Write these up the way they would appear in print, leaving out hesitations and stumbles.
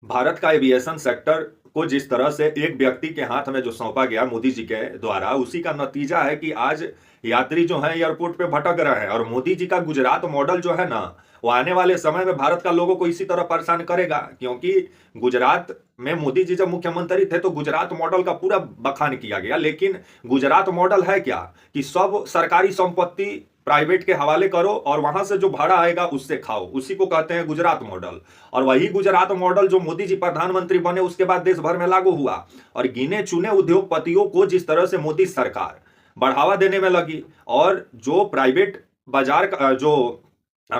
भारत का aviation sector को जिस तरह से एक व्यक्ति के हाथ में जो सौंपा गया मोदी जी के द्वारा, उसी का नतीजा है कि आज यात्री जो हैं एयरपोर्ट पे भटक रहे हैं। और मोदी जी का गुजरात मॉडल जो है ना, वो आने वाले समय में भारत का लोगों को इसी तरह परेशान करेगा। क्योंकि गुजरात में मोदी जी जब मुख्यमंत्री थे तो गुजरात मॉडल का पूरा बखान किया गया, लेकिन गुजरात मॉडल है क्या कि सब सरकारी संपत्ति प्राइवेट के हवाले करो और वहां से जो भाड़ा आएगा उससे खाओ, उसी को कहते हैं गुजरात मॉडल। और वही गुजरात मॉडल जो मोदी जी प्रधानमंत्री बने उसके बाद देश भर में लागू हुआ। और गिने चुने उद्योगपतियों को जिस तरह से मोदी सरकार बढ़ावा देने में लगी, और जो प्राइवेट बाजार जो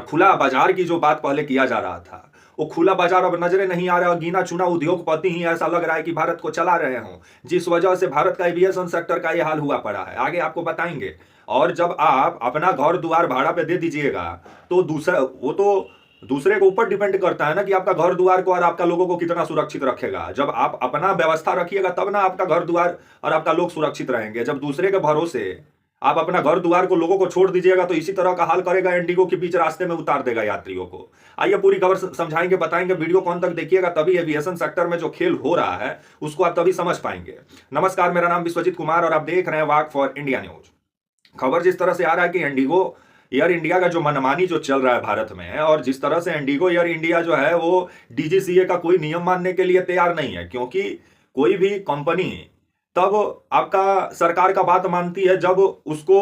खुला बाजार की जो बात पहले किया जा रहा था, वो खुला बाजार अब नजरे नहीं आ रहा। गिना चुना उद्योगपति ही ऐसा लग रहा है कि भारत को चला रहे हों, जिस वजह से भारत का एविएशन सेक्टर का ये हाल हुआ पड़ा है। आगे आपको बताएंगे। और जब आप अपना घर द्वार भाड़ा पे दे दीजिएगा तो दूसरा, वो तो दूसरे के ऊपर डिपेंड करता है ना कि आपका घर द्वार को और आपका लोगों को कितना सुरक्षित रखेगा। जब आप अपना व्यवस्था रखिएगा तब ना आपका घर द्वार और आपका लोग सुरक्षित रहेंगे। जब दूसरे के भरोसे आप अपना घर द्वार को लोगों को छोड़ दीजिएगा तो इसी तरह का हाल करेगा, इंडिगो के बीच रास्ते में उतार देगा यात्रियों को। आइए पूरी खबर समझाएंगे, बताएंगे। वीडियो कौन तक देखिएगा तभी एविएशन सेक्टर में जो खेल हो रहा है उसको आप तभी समझ पाएंगे। नमस्कार, मेरा नाम विश्वजीत कुमार और आप देख रहे हैं वाक फॉर इंडिया न्यूज। खबर जिस तरह से आ रहा है कि इंडिगो एयर इंडिया का जो मनमानी जो चल रहा है भारत में, और जिस तरह से इंडिगो एयर इंडिया जो है वो डीजीसीए का कोई नियम मानने के लिए तैयार नहीं है। क्योंकि कोई भी कंपनी तब आपका सरकार का बात मानती है जब उसको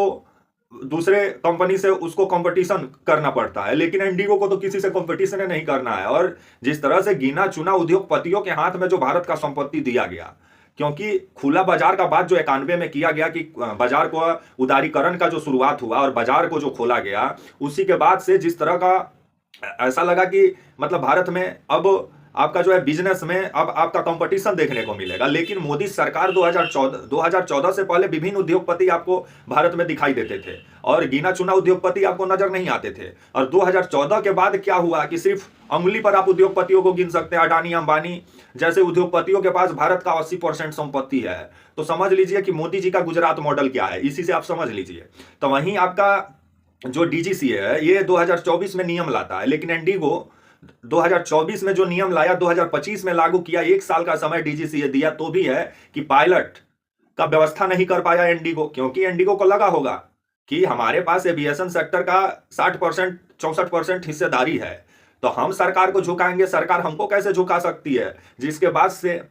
दूसरे कंपनी से उसको कंपटीशन करना पड़ता है, लेकिन इंडिगो को तो किसी से कंपटीशन नहीं करना है। और जिस तरह से गिना चुना उद्योगपतियों के हाथ में जो भारत का संपत्ति दिया गया, क्योंकि खुला बाजार का बात जो 91 में किया गया कि बाजार को उदारीकरण का जो शुरुआत हुआ और बाजार को जो खोला गया, उसी के बाद से जिस तरह का ऐसा लगा कि मतलब भारत में अब आपका जो है बिजनेस में अब आपका कंपटीशन देखने को मिलेगा। लेकिन मोदी सरकार 2014 से पहले विभिन्न उद्योगपति आपको भारत में दिखाई देते थे और गिना चुना उद्योगपति आपको नजर नहीं आते थे। और 2014 के बाद क्या हुआ कि सिर्फ अंगुली पर आप उद्योगपतियों को गिन सकते हैं। अडानी अंबानी जैसे उद्योगपतियों के पास भारत का 80% संपत्ति है। तो समझ लीजिए कि मोदी जी का गुजरात मॉडल क्या है, इसी से आप समझ लीजिए। तो वहीं आपका जो डीजीसीए है ये 2024 में नियम लाता है, लेकिन इंडिगो 2024 में जो नियम लाया 2025 में लागू किया। एक साल का समय डीजीसीए दिया तो भी है कि पायलट का व्यवस्था नहीं कर पाया इंडिगो। क्योंकि इंडिगो को लगा होगा कि हमारे पास एविएशन सेक्टर का 60% 64% हिस्सेदारी है, तो हम सरकार को झुकाएंगे, सरकार हमको कैसे झुका सकती है। जिसके बाद से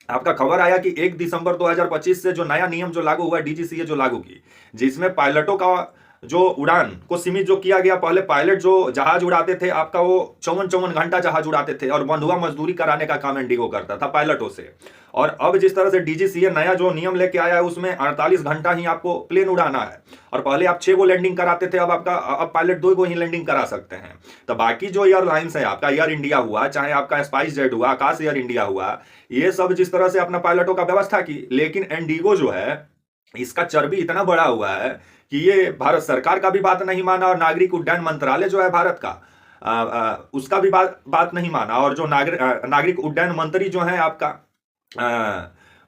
आपका खबर आया कि 1 दिसंबर 2025 से जो नया नियम जो लागू हुआ, डीजीसीए जो लागू की, जिसमें पायलटों का जो उड़ान को सीमित जो किया गया। पहले पायलट जो जहाज उड़ाते थे आपका वो 54 घंटा जहाज उड़ाते थे और बंधुआ मजदूरी कराने का काम इंडिगो करता था पायलटों से। और अब जिस तरह से डीजीसीए नया जो नियम लेके आया है उसमें 48 घंटा ही आपको प्लेन उड़ाना है। और पहले आप 6 गो लैंडिंग कराते थे, अब पायलट 2 गो ही लैंडिंग करा सकते हैं। तो बाकी जो एयरलाइंस है, आपका एयर इंडिया हुआ, चाहे आपका स्पाइस जेट हुआ, आकाश एयर इंडिया हुआ, ये सब जिस तरह से अपना पायलटों का व्यवस्था की, लेकिन इंडिगो जो है इसका चर्बी इतना बड़ा हुआ है कि ये भारत सरकार का भी बात नहीं माना और नागरिक उड्डयन मंत्रालय जो है भारत का उसका भी बात नहीं माना। और जो नागरिक उड्डयन मंत्री जो है आपका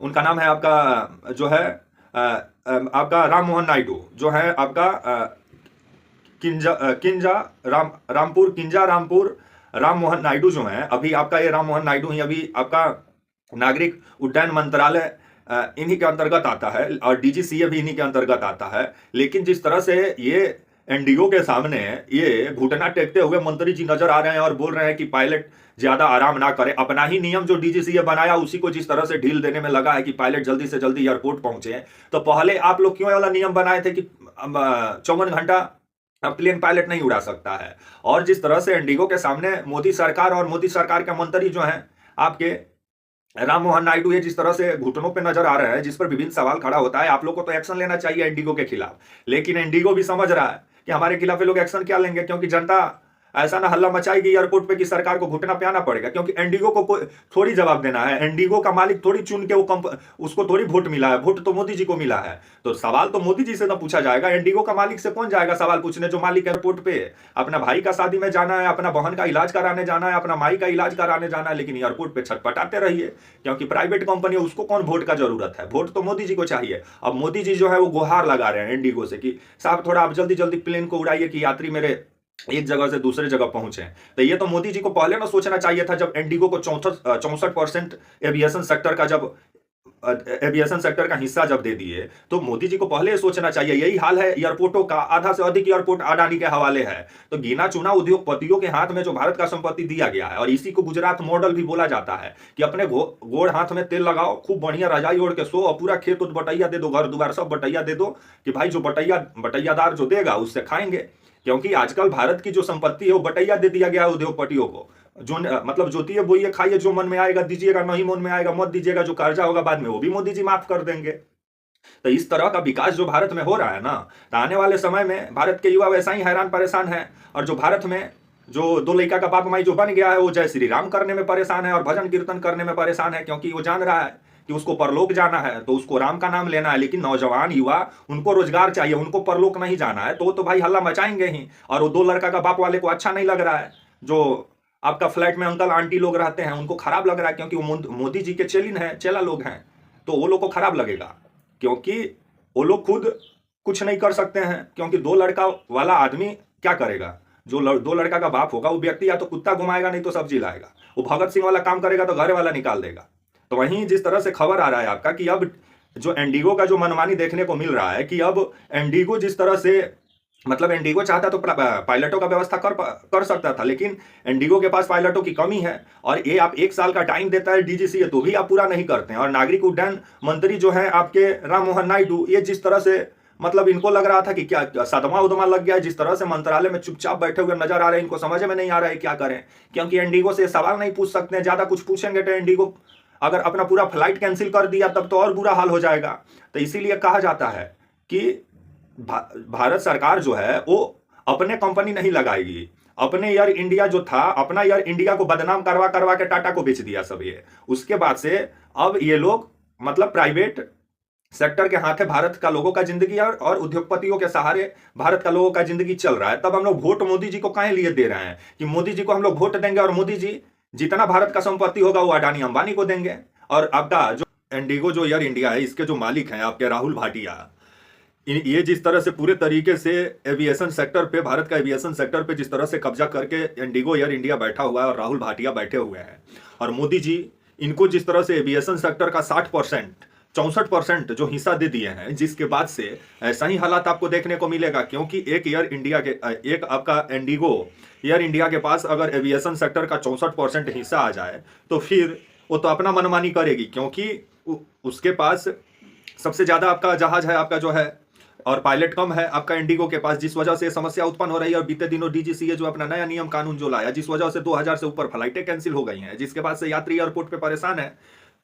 उनका नाम है आपका जो है आपका राम मोहन नायडू जो है आपका रामपुर राम मोहन नायडू जो है, अभी आपका ये राम मोहन नायडू ही अभी आपका नागरिक उड्डयन मंत्रालय इन्हीं के अंतर्गत आता है और डीजीसीए भी इन्हीं के अंतर्गत आता है। लेकिन जिस तरह से ये इंडिगो के सामने ये घुटना टेकते हुए मंत्री जी नजर आ रहे हैं और बोल रहे हैं कि पायलट ज्यादा आराम ना करे। अपना ही नियम जो डीजीसीए बनाया उसी को जिस तरह से ढील देने में लगा है कि पायलट जल्दी से जल्दी एयरपोर्ट पहुंचे। तो पहले आप लोग क्यों वाला नियम बनाए थे कि 54 घंटा प्लेन पायलट नहीं उड़ा सकता है। और जिस तरह से इंडिगो के सामने मोदी सरकार और मोदी सरकार के मंत्री जो हैं आपके राम मोहन नायडू, ये जिस तरह से घुटनों पे नजर आ रहे हैं, जिस पर विभिन्न सवाल खड़ा होता है। आप लोग को तो एक्शन लेना चाहिए इंडिगो के खिलाफ, लेकिन इंडिगो भी समझ रहा है कि हमारे खिलाफ ये लोग एक्शन क्या लेंगे, क्योंकि जनता ऐसा ना हल्ला मचाएगी एयरपोर्ट पे कि सरकार को घुटना पे आना पड़ेगा। क्योंकि इंडिगो को थोड़ी जवाब देना है, इंडिगो का मालिक थोड़ी चुन के उसको थोड़ी वोट मिला है, वोट तो मोदी जी को मिला है। तो सवाल तो मोदी जी से ना पूछा जाएगा, इंडिगो का मालिक से कौन जाएगा सवाल पूछने। जो मालिक एयरपोर्ट पे अपना भाई का शादी में जाना है, अपना बहन का इलाज कराने जाना है, अपना माई का इलाज कराने जाना है, लेकिन एयरपोर्ट पे छटपटाते रहिए। क्योंकि प्राइवेट कंपनी है, उसको कौन वोट का जरूरत है, वोट तो मोदी जी को चाहिए। अब मोदी जी जो है वो गुहार लगा रहे हैं इंडिगो से कि साहब थोड़ा आप जल्दी जल्दी प्लेन को उड़ाइए कि यात्री मेरे एक जगह से दूसरे जगह पहुंचे। तो ये तो मोदी जी को पहले ना सोचना चाहिए था, जब इंडिगो को 64% एविएशन सेक्टर का जब एविएशन सेक्टर का हिस्सा जब दे दिए, तो मोदी जी को पहले ये सोचना चाहिए। यही हाल है एयरपोर्टों का, आधा से अधिक एयरपोर्ट अडानी के हवाले है। तो गिना चुना उद्योगपतियों के हाथ में जो भारत का संपत्ति दिया गया है, और इसी को गुजरात मॉडल भी बोला जाता है कि अपने गोड़ हाथ में तेल लगाओ, खूब बढ़िया रजाई ओढ़ के सो, और पूरा खेत उत बटैया दे दो, घर दुआर सब बटैया दे दो, कि भाई जो बटैयादार जो देगा उससे खाएंगे। क्योंकि आजकल भारत की जो संपत्ति है वो बटैया दे दिया गया है उद्योगपतियों को। जो मतलब जोतिए बोइए खाइए, जो मन में आएगा दीजिएगा, नहीं मन में आएगा मत दीजिएगा, जो कर्जा होगा बाद में वो भी मोदी जी माफ कर देंगे। तो इस तरह का विकास जो भारत में हो रहा है ना, तो आने वाले समय में भारत के युवा वैसा ही हैरान परेशान है। और जो भारत में जो दो लड़का का बाप माई जो बन गया है, वो जय श्री राम करने में परेशान है और भजन कीर्तन करने में परेशान है, क्योंकि वो जान रहा है कि उसको परलोक जाना है, तो उसको राम का नाम लेना है। लेकिन नौजवान युवा, उनको रोजगार चाहिए, उनको परलोक नहीं जाना है, तो भाई हल्ला मचाएंगे ही। और वो दो लड़का का बाप वाले को अच्छा नहीं लग रहा है, जो आपका फ्लैट में अंकल आंटी लोग रहते हैं उनको खराब लग रहा है, क्योंकि वो मोदी जी के चेला लोग हैं, तो वो लोग को खराब लगेगा। क्योंकि वो लोग खुद कुछ नहीं कर सकते हैं, क्योंकि दो लड़का वाला आदमी क्या करेगा? जो दो लड़का का बाप होगा वो व्यक्ति या तो कुत्ता घुमाएगा, नहीं तो सब्जी लाएगा। वो भगत सिंह वाला काम करेगा तो घर वाला निकाल देगा। तो वहीं जिस तरह से खबर आ रहा है आपका कि अब जो इंडिगो का जो मनमानी देखने को मिल रहा है, कि अब इंडिगो जिस तरह से, मतलब इंडिगो चाहता तो पायलटों का व्यवस्था कर सकता था, लेकिन इंडिगो के पास पायलटों की कमी है। और ये आप 1 साल का टाइम देता है डीजीसीए, तो भी आप पूरा नहीं करते हैं। और नागरिक उड्डयन मंत्री जो है आपके राम मोहन नायडू, ये जिस तरह से, मतलब इनको लग रहा था कि क्या सदमा उदमा लग गया है, जिस तरह से मंत्रालय में चुपचाप बैठे हुए नजर आ रहे हैं, इनको समझ में नहीं आ रहा है क्या करें। क्योंकि इंडिगो से सवाल नहीं पूछ सकते हैं, ज्यादा कुछ पूछेंगे तो इंडिगो अगर अपना पूरा फ्लाइट कैंसिल कर दिया तब तो और बुरा हाल हो जाएगा। तो इसीलिए कहा जाता है कि भारत सरकार जो है वो अपने कंपनी नहीं लगाएगी। अपने एयर इंडिया जो था, अपना एयर इंडिया को बदनाम करवा करवा के टाटा को बेच दिया सब ये। उसके बाद से अब ये लोग मतलब प्राइवेट सेक्टर के हाथ है भारत का लोगों का जिंदगी, और उद्योगपतियों के सहारे भारत का लोगों का जिंदगी चल रहा है। तब हम लोग वोट मोदी जी को काहे लिए दे रहे हैं कि मोदी जी को हम लोग वोट देंगे और मोदी जी जितना भारत का संपत्ति होगा वो अडानी अंबानी को देंगे। और आपका जो इंडिगो जो एयर इंडिया है, इसके जो मालिक हैं आपके राहुल भाटिया, ये जिस तरह से पूरे तरीके से एविएशन सेक्टर पे, भारत का एविएशन सेक्टर पे जिस तरह से कब्जा करके इंडिगो एयर इंडिया बैठा हुआ है और राहुल भाटिया बैठे हुए हैं, और मोदी जी इनको जिस तरह से एविएशन सेक्टर का 60% 64% जो हिस्सा दे दिए हैं, जिसके बाद से ऐसा ही हालात आपको देखने को मिलेगा। क्योंकि एक एयर इंडिया के, एक आपका इंडिगो एयर इंडिया के पास अगर एविएशन सेक्टर का 64% हिस्सा आ जाए, तो फिर वो तो अपना मनमानी करेगी, क्योंकि उसके पास सबसे ज्यादा आपका जहाज है, आपका जो है, और पायलट कम है आपका इंडिगो के पास, जिस वजह से समस्या उत्पन्न हो रही है। और बीते दिनों डीजीसीए जो अपना नया नियम कानून जो लाया, जिस वजह से 2000 से ऊपर फ्लाइटें कैंसिल हो गई हैं, जिसके बाद से यात्री एयरपोर्ट पे परेशान है।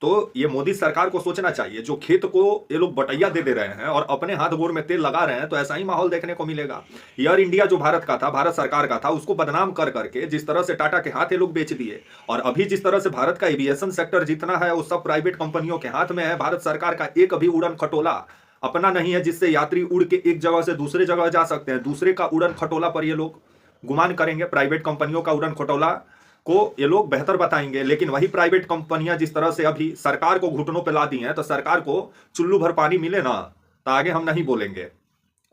तो ये मोदी सरकार को सोचना चाहिए, जो खेत को ये लोग बटैया दे रहे हैं और अपने हाथ गोर में तेल लगा रहे हैं, तो ऐसा ही माहौल देखने को मिलेगा। एयर इंडिया जो भारत का था, भारत सरकार का था, उसको बदनाम कर करके जिस तरह से टाटा के हाथ ये लोग बेच दिए। और अभी जिस तरह से भारत का एविएशन सेक्टर जितना है वो सब प्राइवेट कंपनियों के हाथ में है। भारत सरकार का एक भी उड़न खटोला अपना नहीं है जिससे यात्री उड़ के एक जगह से दूसरे जगह जा सकते हैं। दूसरे का उड़न खटोला पर ये लोग गुमान करेंगे, प्राइवेट कंपनियों का उड़न खटोला को ये लोग बेहतर बताएंगे। लेकिन वही प्राइवेट कंपनियां जिस तरह से अभी सरकार को घुटनों पे ला दी हैं, तो सरकार को चुल्लू भर पानी मिले ना तो आगे हम नहीं बोलेंगे।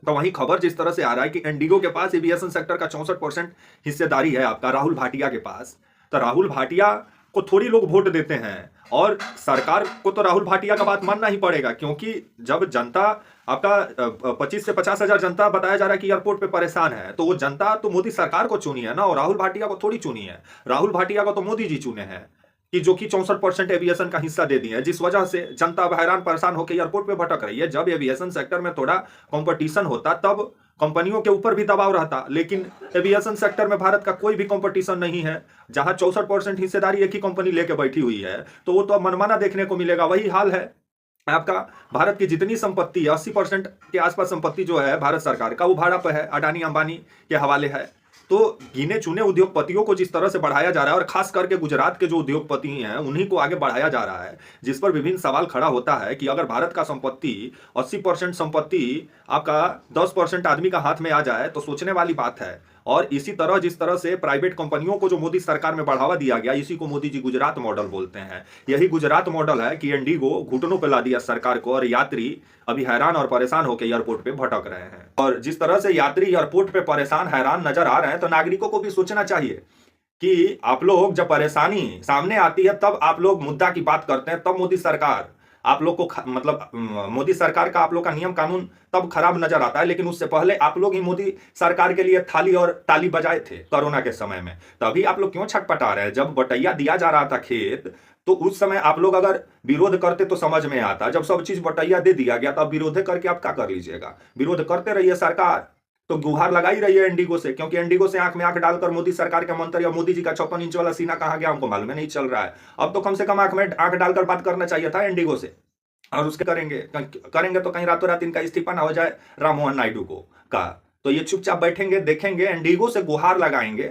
तो वही खबर जिस तरह से आ रहा है कि इंडिगो के पास एविएशन सेक्टर का 64% हिस्सेदारी है आपका राहुल भाटिया के पास। तो राहुल भाटिया को थोड़ी लोग वोट देते हैं, और सरकार को तो राहुल भाटिया का बात मानना ही पड़ेगा। क्योंकि जब जनता आपका 25 से 50 हजार जनता बताया जा रहा है कि एयरपोर्ट पे परेशान है, तो वो जनता तो मोदी सरकार को चुनी है ना, और राहुल भाटिया को थोड़ी चुनी है। राहुल भाटिया को तो मोदी जी चुने हैं, कि जो कि 64% एविएशन का हिस्सा दे दिए हैं, जिस वजह से जनता अब हैरान परेशान होकर एयरपोर्ट पे भटक रही है। जब एविएशन सेक्टर में थोड़ा कंपटीशन होता तब कंपनियों के ऊपर भी दबाव रहता, लेकिन एविएशन सेक्टर में भारत का कोई भी कंपटीशन नहीं है। जहां 64% हिस्सेदारी एक ही कंपनी लेके बैठी हुई है, तो वो तो अब मनमाना देखने को मिलेगा। वही हाल है आपका भारत की जितनी संपत्ति 80% के आसपास संपत्ति जो है भारत सरकार का, वो भाड़ा पे है, अडानी अंबानी के हवाले है। तो गिने चुने उद्योगपतियों को जिस तरह से बढ़ाया जा रहा है, और खास करके गुजरात के जो उद्योगपति हैं उन्हीं को आगे बढ़ाया जा रहा है, जिस पर विभिन्न सवाल खड़ा होता है कि अगर भारत का संपत्ति 80% संपत्ति आपका 10% आदमी का हाथ में आ जाए, तो सोचने वाली बात है। और इसी तरह जिस तरह से प्राइवेट कंपनियों को जो मोदी सरकार में बढ़ावा दिया गया, इसी को मोदी जी गुजरात मॉडल बोलते हैं। यही गुजरात मॉडल है कि इंडिगो घुटनों पे ला दिया सरकार को और यात्री अभी हैरान और परेशान होकर एयरपोर्ट पे भटक रहे हैं। और जिस तरह से यात्री एयरपोर्ट पे परेशान हैरान नजर आ रहे हैं, तो नागरिकों को भी सोचना चाहिए कि आप लोग जब परेशानी सामने आती है तब आप लोग मुद्दा की बात करते हैं, तब मोदी सरकार आप लोग को मतलब मोदी सरकार का आप लोग का नियम कानून तब खराब नजर आता है। लेकिन उससे पहले आप लोग ही मोदी सरकार के लिए थाली और ताली बजाए थे कोरोना के समय में। तो अभी आप लोग क्यों छटपटा रहे हैं? जब बटैया दिया जा रहा था खेत, तो उस समय आप लोग अगर विरोध करते तो समझ में आता। जब सब चीज बटैया दे दिया गया, तब विरोध करके आप क्या कर लीजिएगा? विरोध करते रहिए। सरकार तो गुहार लगा ही रही है इंडिगो से, क्योंकि इंडिगो से आंख में आंख डालकर मोदी सरकार के मंत्री या मोदी जी का 56 इंच वाला सीना कहां गया हमको मालूम नहीं चल रहा है। अब तो कम से कम आंख में आंख डालकर बात करना चाहिए था इंडिगो से। और उसके करेंगे तो कहीं रातों रात इनका इस्तीफा ना हो जाए राम मोहन नायडू को का। तो ये चुपचाप बैठेंगे, देखेंगे, इंडिगो से गुहार लगाएंगे,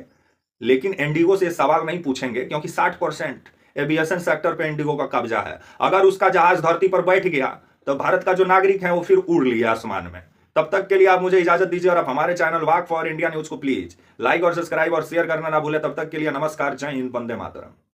लेकिन इंडिगो से सवाल नहीं पूछेंगे, क्योंकि 60% एविएशन सेक्टर पे इंडिगो का कब्जा है। अगर उसका जहाज धरती पर बैठ गया तो भारत का जो नागरिक है वो फिर उड़ लिया आसमान में। तब तक के लिए आप मुझे इजाजत दीजिए और आप हमारे channel walk for India news को प्लीज लाइक और सब्सक्राइब और शेयर करना ना भूले। तब तक के लिए नमस्कार, जय हिंद, वंदे मातरम।